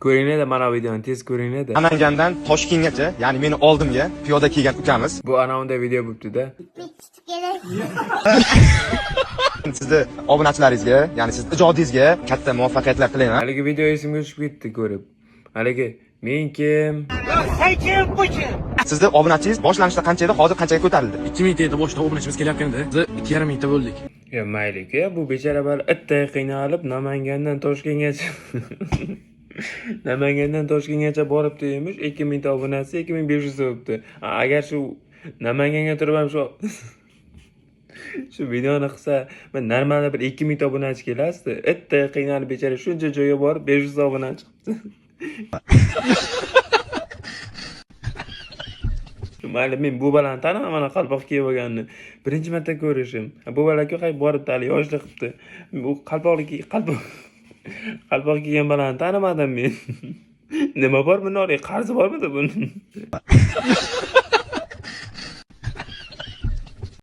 Ko'ringlar mana videoni tez ko'ringlar. Namangandan Toshkentgacha, ya'ni meni oldimga piyoda kelgan ukamiz. Bu ana unda video bo'libdi-da. Sizni obunachilaringizga, ya'ni siz ijodingizga katta muvaffaqiyatlar tilayman. Haligi video esimga tushib ketdi ko'rib. Haligi men kim? Sen kim bu kim? Sizni obunachingiz boshlanishda qancha edi, hozir qanchaga ko'tarildi? 2000 ta boshida obunachimiz kelayotganda biz 2,5 mingta bo'ldik. Ya mayli-ku, bu bechora bola itday qiynalib Namangandan Toshkentgacha Namangandan Toshkentgacha boribdi emish, 2000 ta obunasi 2500 bo'libdi. Agar shu Namanganga turib ham shu videoni qilsa, men normalda bir 2000 ta obunachi kelasdi. Itday qiynalib bechora shuncha joyga borib 500 ta obunachi chiqibdi. Mayli, men bu balani tanaman, mana qalpoq kiyib olganini. Birinchi marta ko'rishim. Bu bala-ku qay boribdi, hali yoshlik qilibdi. Bu qalpoq kiygan balani tanimadim men. Nima bor buni? Qarzi bormidi buni?